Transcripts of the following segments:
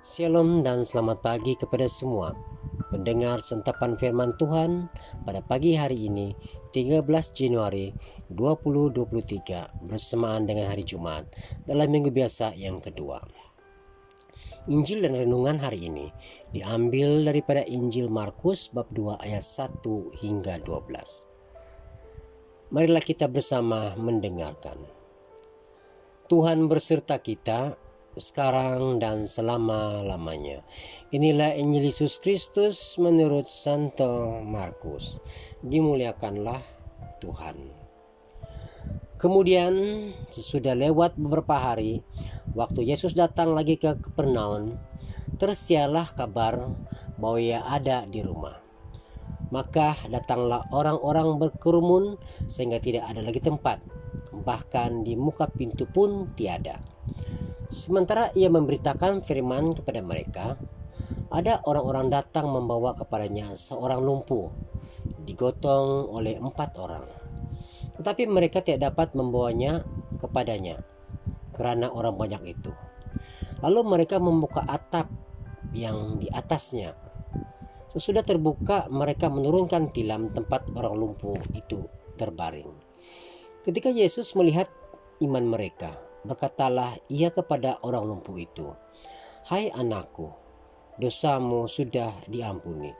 Shalom dan selamat pagi kepada semua pendengar sentapan firman Tuhan pada pagi hari ini 13 Januari 2023 bersamaan dengan hari Jumat dalam minggu biasa yang kedua. Injil dan renungan hari ini diambil daripada Injil Markus bab 2 ayat 1 hingga 12. Marilah kita bersama mendengarkan. Tuhan berserta kita sekarang dan selama-lamanya. Inilah Injil Yesus Kristus menurut Santo Markus. Dimuliakanlah Tuhan. Kemudian sesudah lewat beberapa hari, waktu Yesus datang lagi ke Kapernaum, tersiarlah kabar bahwa ia ada di rumah. Maka datanglah orang-orang berkerumun sehingga tidak ada lagi tempat, bahkan di muka pintu pun tiada. Sementara ia memberitakan firman kepada mereka, ada orang-orang datang membawa kepadanya seorang lumpuh, digotong oleh 4 orang. Tetapi mereka tidak dapat membawanya kepadanya, karena orang banyak itu. Lalu mereka membuka atap yang di atasnya. Sesudah terbuka, mereka menurunkan tilam tempat orang lumpuh itu terbaring. Ketika Yesus melihat iman mereka, berkatalah ia kepada orang lumpuh itu, "Hai anakku, dosamu sudah diampuni."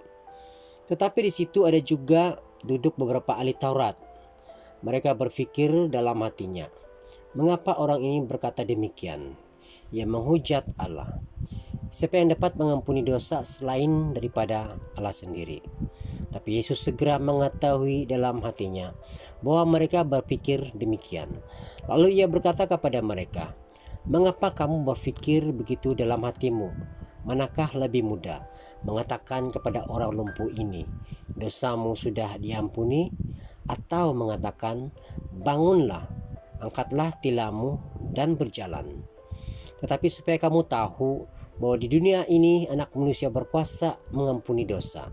Tetapi di situ ada juga duduk beberapa ahli Taurat. Mereka berpikir dalam hatinya, "Mengapa orang ini berkata demikian? Ia menghujat Allah. Siapa yang dapat mengampuni dosa selain daripada Allah sendiri?" Tapi Yesus segera mengetahui dalam hatinya bahwa mereka berpikir demikian. Lalu ia berkata kepada mereka, "Mengapa kamu berpikir begitu dalam hatimu? Manakah lebih mudah, mengatakan kepada orang lumpuh ini, 'Dosamu sudah diampuni,' atau mengatakan, 'Bangunlah, angkatlah tilammu dan berjalan'? Tetapi supaya kamu tahu bahwa di dunia ini anak manusia berkuasa mengampuni dosa."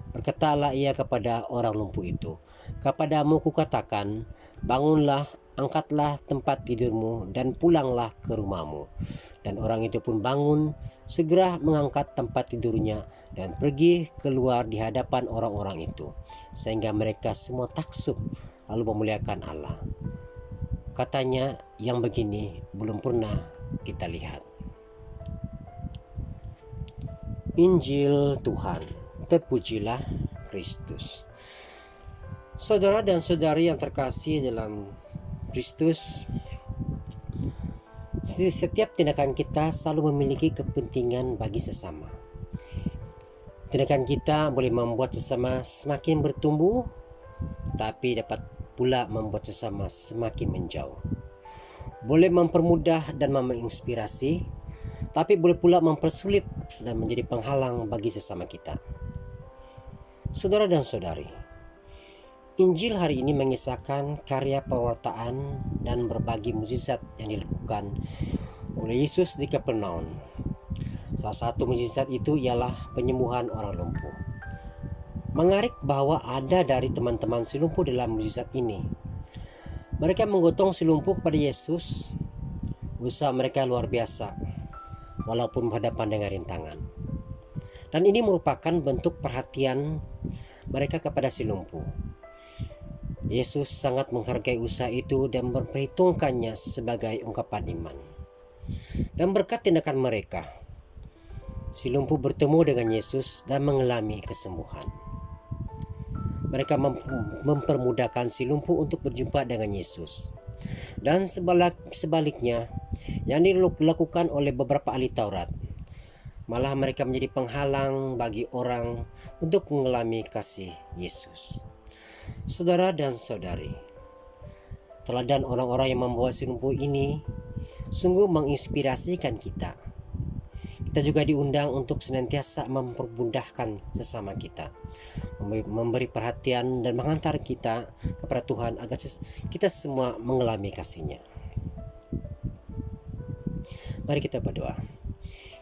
Berkatalah ia kepada orang lumpuh itu, "Kepadamu kukatakan, bangunlah, angkatlah tempat tidurmu dan pulanglah ke rumahmu." Dan orang itu pun bangun, segera mengangkat tempat tidurnya dan pergi keluar di hadapan orang-orang itu, sehingga mereka semua taksub lalu memuliakan Allah. Katanya, yang begini belum pernah kita lihat. Injil Tuhan. Terpujilah Kristus. Saudara dan saudari yang terkasih dalam Kristus, setiap tindakan kita selalu memiliki kepentingan bagi sesama. Tindakan kita boleh membuat sesama semakin bertumbuh, tapi dapat pula membuat sesama semakin menjauh. Boleh mempermudah dan menginspirasi, tapi boleh pula mempersulit dan menjadi penghalang bagi sesama kita. Saudara dan saudari, Injil hari ini mengisahkan karya pewartaan dan berbagi mukjizat yang dilakukan oleh Yesus di Kapernaum. Salah satu mukjizat itu ialah penyembuhan orang lumpuh. Menarik bahwa ada dari teman-teman si lumpuh dalam mukjizat ini. Mereka menggotong si lumpuh kepada Yesus. Usaha mereka luar biasa, walaupun berhadapan dengan rintangan. Dan ini merupakan bentuk perhatian mereka kepada si lumpuh. Yesus sangat menghargai usaha itu dan memperhitungkannya sebagai ungkapan iman. Dan berkat tindakan mereka, si lumpuh bertemu dengan Yesus dan mengalami kesembuhan. Mereka mempermudahkan si lumpuh untuk berjumpa dengan Yesus. Dan sebaliknya, yang dilakukan oleh beberapa ahli Taurat, malah mereka menjadi penghalang bagi orang untuk mengalami kasih Yesus. Saudara dan saudari, teladan orang-orang yang membawa si lumpuh ini sungguh menginspirasikan kita. Kita juga diundang untuk senantiasa mempermudahkan sesama kita, memberi perhatian dan menghantar kita kepada Tuhan agar kita semua mengalami kasih-Nya. Mari kita berdoa.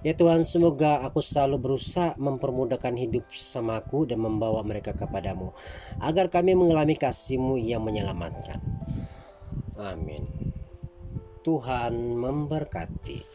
Ya Tuhan, semoga aku selalu berusaha mempermudahkan hidup sesamaku dan membawa mereka kepadamu, agar kami mengalami kasih-Mu yang menyelamatkan. Amin. Tuhan memberkati.